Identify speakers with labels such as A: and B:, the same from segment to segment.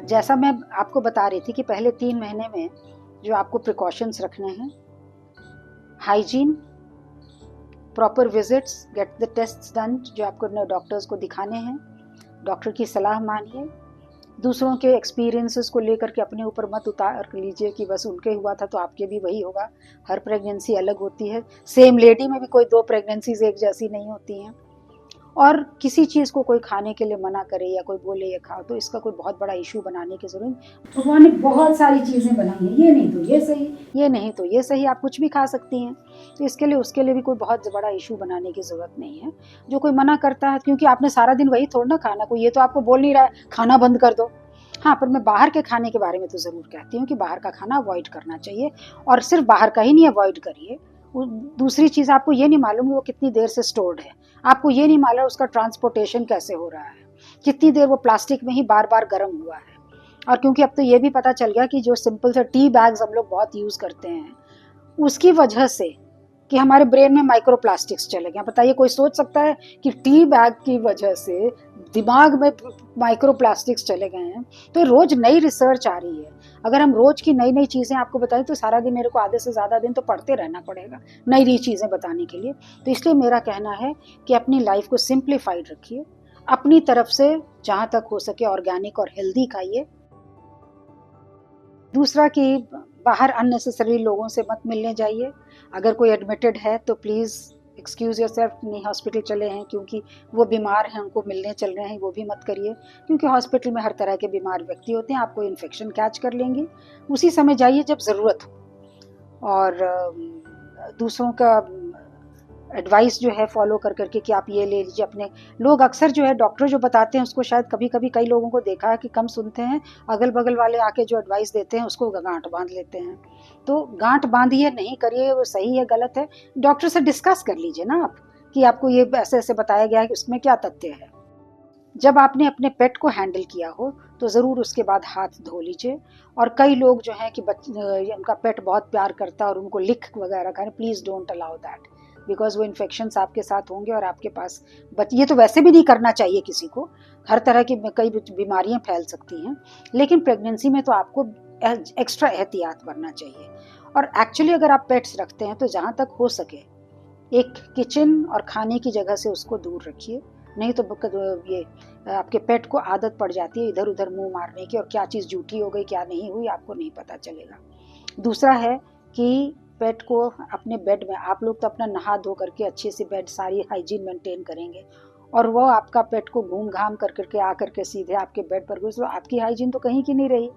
A: जैसा मैं आपको बता रही थी कि पहले 3 महीने में जो आपको प्रिकॉशंस रखने हैं, hygiene, proper visits, get the tests done जो आपको डॉक्टर्स को दिखाने हैं, डॉक्टर की सलाह मानिए, दूसरों के एक्सपीरियंसेस को लेकर के अपने ऊपर मत उतार लीजिए कि बस उनके हुआ था तो आपके भी वही होगा। हर प्रेगनेंसी अलग होती है, सेम लेडी में भी कोई 2 प्रेगनेंसीज एक जैसी नहीं होती हैं। और किसी चीज़ को कोई खाने के लिए मना करे या कोई बोले ये खाओ तो इसका कोई बहुत बड़ा इशू बनाने की ज़रूरत नहीं। भगवान ने बहुत सारी चीज़ें बनाई हैं, ये नहीं तो ये सही, ये नहीं तो ये सही, आप कुछ भी खा सकती हैं। तो इसके लिए उसके लिए भी कोई बहुत बड़ा इशू बनाने की ज़रूरत नहीं है। जो कोई मना करता है, क्योंकि आपने सारा दिन वही थोड़ा ना खाना, कोई ये तो आपको बोल नहीं रहा है खाना बंद कर दो। हाँ, पर मैं बाहर के खाने के बारे में तो ज़रूर कहती हूँ कि बाहर का खाना अवॉइड करना चाहिए। और सिर्फ बाहर का ही नहीं अवॉइड करिए, दूसरी चीज़ आपको ये नहीं मालूम वो कितनी देर से स्टोर्ड है, आपको ये नहीं मालूम उसका ट्रांसपोर्टेशन कैसे हो रहा है, कितनी देर वो प्लास्टिक में ही बार बार गर्म हुआ है। और क्योंकि अब तो ये भी पता चल गया कि जो सिंपल से टी बैग्स हम लोग बहुत यूज़ करते हैं उसकी वजह से कि हमारे ब्रेन में माइक्रो प्लास्टिक्स चले गए। बताइए, कोई सोच सकता है कि टी बैग की वजह से दिमाग में माइक्रो प्लास्टिक्स चले गए हैं? तो रोज नई रिसर्च आ रही है। अगर हम रोज की नई नई चीज़ें आपको बताएं तो सारा दिन मेरे को आधे से ज़्यादा दिन तो पढ़ते रहना पड़ेगा नई नई चीज़ें बताने के लिए। तो इसलिए मेरा कहना है कि अपनी लाइफ को सिंप्लीफाइड रखिए, अपनी तरफ से जहाँ तक हो सके ऑर्गेनिक और हेल्दी खाइए। दूसरा कि बाहर अननेसेसरी लोगों से मत मिलने जाइए। अगर कोई एडमिटेड है तो प्लीज़ एक्सक्यूज़ योरसेल्फ, नहीं हॉस्पिटल चले हैं क्योंकि वो बीमार हैं उनको मिलने चल रहे हैं, वो भी मत करिए, क्योंकि हॉस्पिटल में हर तरह के बीमार व्यक्ति होते हैं, आपको इन्फेक्शन कैच कर लेंगे। उसी समय जाइए जब ज़रूरत हो। और दूसरों का एडवाइस जो है फॉलो कर करके कि आप ये ले लीजिए। अपने लोग अक्सर जो है डॉक्टर जो बताते हैं उसको शायद कभी कभी कई लोगों को देखा है कि कम सुनते हैं, अगल बगल वाले आके जो एडवाइस देते हैं उसको गांठ बांध लेते हैं। तो गांठ बांधिए नहीं करिए, वो सही है गलत है डॉक्टर से डिस्कस कर लीजिए ना आप, कि आपको ये ऐसे ऐसे बताया गया है कि उसमें क्या तथ्य है। जब आपने अपने पेट को हैंडल किया हो तो ज़रूर उसके बाद हाथ धो लीजिए। और कई लोग जो हैं कि उनका पेट बहुत प्यार करता है और उनको लिख वगैरह करें, please don't allow that, because वो इन्फेक्शंस आपके साथ होंगे और आपके पास ये तो वैसे भी नहीं करना चाहिए किसी को, हर तरह की कई बीमारियां फैल सकती हैं। लेकिन प्रेगनेंसी में तो आपको एक्स्ट्रा एहतियात बरतना चाहिए। और एक्चुअली अगर आप पेट्स रखते हैं तो जहाँ तक हो सके एक किचन और खाने की जगह से उसको दूर रखिए, नहीं तो ये आपके पेट को आदत पड़ जाती है इधर उधर मुंह मारने की, और क्या चीज़ जूठी हो गई क्या नहीं हुई आपको नहीं पता चलेगा। दूसरा है कि पेट को अपने बेड में, आप लोग तो अपना नहा धो करके अच्छे से बेड सारी हाइजीन मेंटेन करेंगे, और वो आपका पेट को घूम घाम कर करके आ करके सीधे आपके बेड पर घुस, तो आपकी हाइजीन तो कहीं की नहीं रही।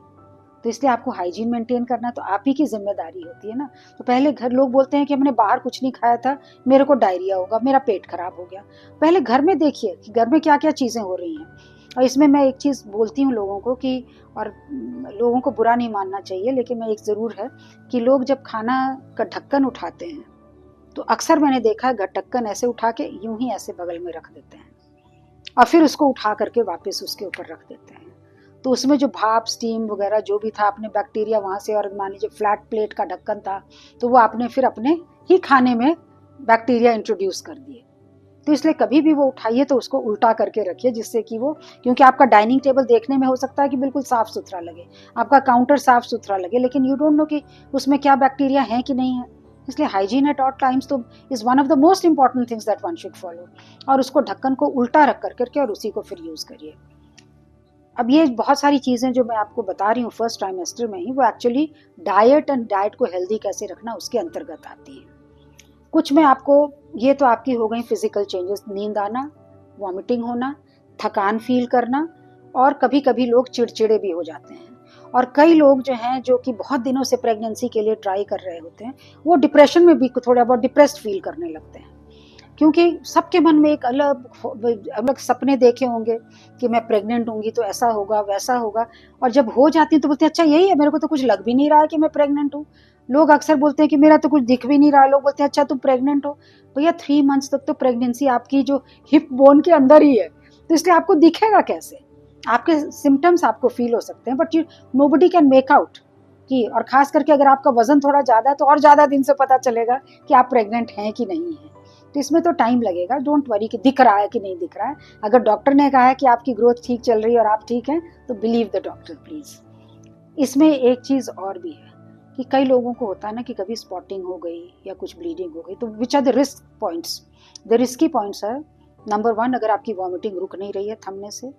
A: तो इसलिए आपको हाइजीन मेंटेन करना तो आप ही की जिम्मेदारी होती है ना। तो पहले घर लोग बोलते हैं कि हमने बाहर कुछ नहीं खाया था, मेरे को डायरिया होगा, मेरा पेट खराब हो गया। पहले घर में देखिए कि घर में क्या क्या चीज़ें हो रही हैं। और इसमें मैं एक चीज़ बोलती हूँ लोगों को कि, और लोगों को बुरा नहीं मानना चाहिए लेकिन मैं एक ज़रूर है कि लोग जब खाना का ढक्कन उठाते हैं तो अक्सर मैंने देखा है ढक्कन ऐसे उठा के यूं ही ऐसे बगल में रख देते हैं और फिर उसको उठा करके वापस उसके ऊपर रख देते हैं। तो उसमें जो भाप स्टीम वगैरह जो भी था अपने बैक्टीरिया वहाँ से, और मान लीजिए फ्लैट प्लेट का ढक्कन था तो वो आपने फिर अपने ही खाने में बैक्टीरिया इंट्रोड्यूस कर दिए। तो इसलिए कभी भी वो उठाइए तो उसको उल्टा करके रखिए, जिससे कि वो, क्योंकि आपका डाइनिंग टेबल देखने में हो सकता है कि बिल्कुल साफ सुथरा लगे, आपका काउंटर साफ सुथरा लगे, लेकिन यू डोंट नो कि उसमें क्या बैक्टीरिया है कि नहीं है। इसलिए हाइजीन एट ऑल टाइम्स तो is one of the most important things that one should follow. और उसको ढक्कन को उल्टा रख करके और उसी को फिर यूज़ करिए। अब ये बहुत सारी चीज़ें जो मैं आपको बता रही हूँ फर्स्ट ट्राइमेस्टर में ही, वो एक्चुअली डाइट एंड डाइट को हेल्दी कैसे रखना उसके अंतर्गत आती है। कुछ में आपको, ये तो आपकी हो गई फिजिकल चेंजेस, नींद आना, वॉमिटिंग होना, थकान फील करना, और कभी कभी लोग चिड़चिड़े भी हो जाते हैं। और कई लोग जो हैं जो कि बहुत दिनों से प्रेगनेंसी के लिए ट्राई कर रहे होते हैं, वो डिप्रेशन में भी थोड़ा बहुत डिप्रेस्ड फील करने लगते हैं, क्योंकि सबके मन में एक अलग अलग सपने देखे होंगे कि मैं प्रेग्नेंट होंगी तो ऐसा होगा वैसा होगा, और जब हो जाती है तो बोलते हैं अच्छा यही है, मेरे को तो कुछ लग भी नहीं रहा है कि मैं प्रेग्नेंट हूँ। लोग अक्सर बोलते हैं कि मेरा तो कुछ दिख भी नहीं रहा है, लोग बोलते हैं अच्छा तुम प्रेग्नेंट हो। भैया 3 मंथ्स तक तो प्रेगनेंसी आपकी जो हिप बोन के अंदर ही है, तो इसलिए आपको दिखेगा कैसे? आपके सिम्टम्स आपको फील हो सकते हैं but you nobody can make out कि, और खास करके अगर आपका वजन थोड़ा ज़्यादा है तो और ज़्यादा दिन से पता चलेगा कि आप प्रेग्नेंट हैं कि नहीं हैं। तो तो इसमें तो टाइम लगेगा, डोंट वरी कि दिख रहा है कि नहीं दिख रहा है। अगर डॉक्टर ने कहा है कि आपकी ग्रोथ ठीक चल रही है और आप ठीक हैं तो बिलीव द डॉक्टर प्लीज। इसमें एक चीज़ और भी है कि कई लोगों को होता है ना कि कभी स्पॉटिंग हो गई या कुछ ब्लीडिंग हो गई, तो which are the risk points. The risky points है, नंबर 1, अगर आपकी वॉमिटिंग रुक नहीं रही है थमने से,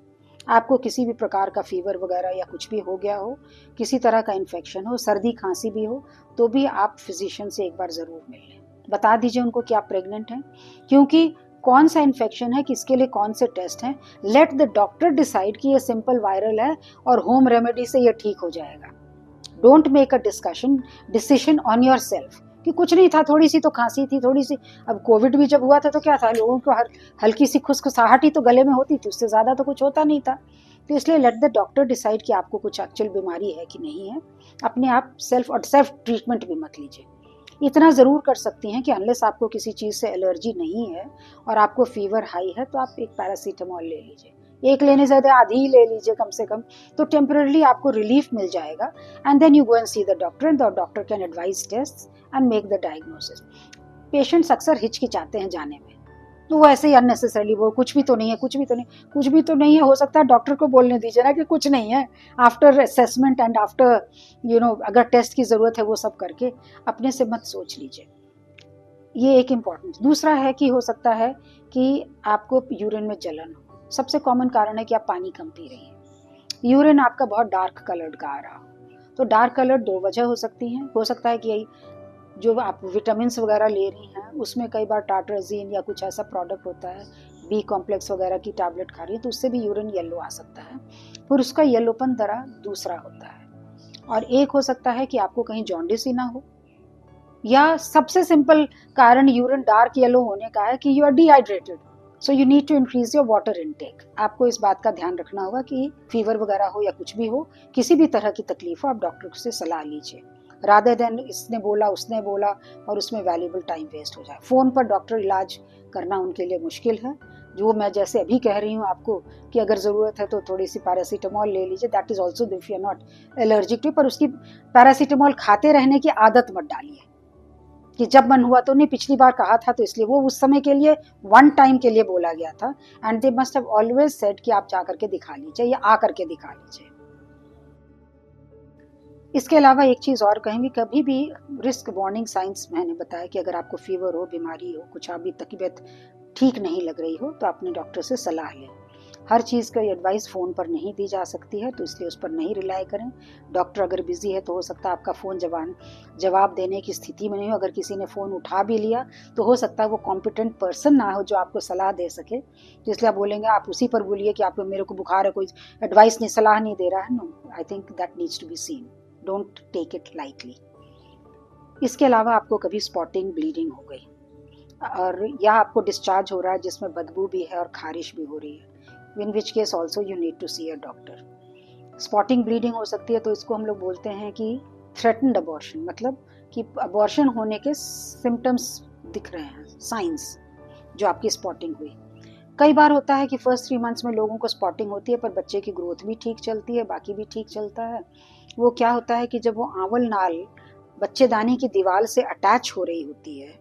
A: आपको किसी भी प्रकार का फीवर वगैरह या कुछ भी हो गया हो, किसी तरह का इन्फेक्शन हो, सर्दी खांसी भी हो, तो भी आप फिजिशियन से एक बार ज़रूर मिल लें। बता दीजिए उनको कि आप प्रेग्नेंट हैं, क्योंकि कौन सा इन्फेक्शन है, किसके लिए कौन से टेस्ट हैं, लेट द डॉक्टर डिसाइड कि ये सिंपल वायरल है और होम रेमेडी से ये ठीक हो जाएगा। Don't make a decision on your self कि कुछ नहीं था, थोड़ी सी तो खांसी थी, थोड़ी सी। अब कोविड भी जब हुआ था तो क्या था, लोगों को हल्की सी खुसखुसाहट ही तो गले में होती थी, उससे ज़्यादा तो कुछ होता नहीं था। तो इसलिए लेट द डॉक्टर डिसाइड कि आपको कुछ एक्चुअल बीमारी है कि नहीं है। अपने आप सेल्फ ट्रीटमेंट भी मत लीजिए। इतना ज़रूर कर सकती हैं कि अनलेस आपको किसी चीज़ से एलर्जी नहीं है और आपको फीवर हाई है तो आप एक पैरासीटामॉल ले लीजिए, एक लेने से आधी ही ले लीजिए कम से कम, तो टेम्पररी आपको रिलीफ मिल जाएगा। And then you go and see the doctor and the doctor can advise test and make the diagnosis. Patients अक्सर हिचकिचाते हैं जाने में, तो वो ऐसे ही अननेसेसरली वो कुछ भी तो नहीं है, कुछ भी तो नहीं, कुछ भी तो नहीं है। हो सकता है डॉक्टर को बोलने दीजिए ना कि कुछ नहीं है, आफ्टर असेसमेंट एंड आफ्टर अगर टेस्ट की ज़रूरत है वो सब करके, अपने से मत सोच लीजिए। ये एक इम्पॉर्टेंट। दूसरा है कि हो सकता है कि आपको यूरिन में जलन हो। सबसे कॉमन कारण है कि आप पानी कम पी रही हैं, यूरिन आपका बहुत डार्क कलर्ड का आ रहा हो। तो डार्क कलर 2 वजह हो सकती हैं। हो सकता है कि यही जो आप विटामिन वगैरह ले रही हैं उसमें कई बार टार्ट्राजीन या कुछ ऐसा प्रोडक्ट होता है, बी कॉम्प्लेक्स वगैरह की टैबलेट खा रही है, तो उससे भी यूरिन येलो आ सकता है। फिर उसका येलोपन तरह दूसरा होता है। और एक हो सकता है कि आपको कहीं जॉन्डिस ही ना हो, या सबसे सिंपल कारण यूरिन डार्क येलो होने का है कि you are dehydrated, so you need to increase your water intake. आपको इस बात का ध्यान रखना होगा कि फीवर वगैरह हो या कुछ भी हो, किसी भी तरह की तकलीफ हो, आप डॉक्टर से सलाह लीजिए, रादर देन इसने बोला उसने बोला और उसमें वैल्यूबल टाइम वेस्ट हो जाए। फ़ोन पर डॉक्टर इलाज करना उनके लिए मुश्किल है। जो मैं जैसे अभी कह रही हूँ आपको कि अगर ज़रूरत है तो थोड़ी सी पैरासीटामॉल ले लीजिए, that is also if you are not allergic to, पर उसकी पैरासीटामॉल खाते रहने की आदत मत डालिए कि जब मन हुआ तो। नहीं, पिछली बार कहा था तो इसलिए वो उस समय के लिए वन टाइम के लिए बोला गया था, and they must have always said कि आप जा करके दिखा लीजिए या आ करके दिखा लीजिए। इसके अलावा एक चीज़ और कहेंगे, कभी भी रिस्क वार्निंग साइंस मैंने बताया कि अगर आपको फीवर हो, बीमारी हो, कुछ आपकी तबीयत ठीक नहीं लग रही हो तो अपने डॉक्टर से सलाह लें। हर चीज़ का एडवाइस फ़ोन पर नहीं दी जा सकती है, तो इसलिए उस पर नहीं रिलाई करें। डॉक्टर अगर बिजी है तो हो सकता है आपका फ़ोन जवाब देने की स्थिति में नहीं हो। अगर किसी ने फ़ोन उठा भी लिया तो हो सकता है वो कॉम्पिटेंट पर्सन ना हो जो आपको सलाह दे सके, तो इसलिए आप बोलेंगे, आप उसी पर बोलिए कि आपको मेरे को बुखार है, कोई एडवाइस नहीं, सलाह नहीं दे रहा है। No, I think that needs to be seen, don't take it lightly. इसके अलावा आपको कभी स्पॉटिंग ब्लीडिंग हो गई और या आपको डिस्चार्ज हो रहा है जिसमें बदबू भी है और खारिश भी हो रही है, in which case also you need to see a doctor. Spotting bleeding हो सकती है तो इसको हम लोग बोलते हैं कि थ्रेटन्ड अबॉर्शन, मतलब कि अबॉर्शन होने के सिम्टम्स दिख रहे हैं, साइंस जो आपकी स्पॉटिंग हुई। कई बार होता है कि फर्स्ट 3 मंथ्स में लोगों को स्पॉटिंग होती है पर बच्चे की ग्रोथ भी ठीक चलती है, बाकी भी ठीक चलता है। वो क्या होता है कि जब वो आंवल नाल बच्चेदानी की दीवार से अटैच हो रही होती है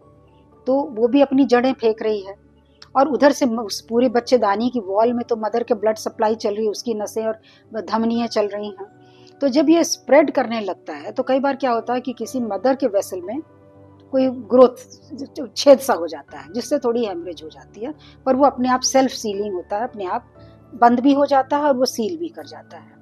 A: तो वो भी अपनी जड़ें फेंक रही है, और उधर से उस पूरे बच्चेदानी की वॉल में तो मदर के ब्लड सप्लाई चल रही है, उसकी नसें और धमनियाँ चल रही हैं। तो जब ये स्प्रेड करने लगता है तो कई बार क्या होता है कि किसी मदर के वेसल में कोई ग्रोथ छेद सा हो जाता है जिससे थोड़ी हेमरेज हो जाती है, पर वो अपने आप सेल्फ सीलिंग होता है, अपने आप बंद भी हो जाता है और वो सील भी कर जाता है।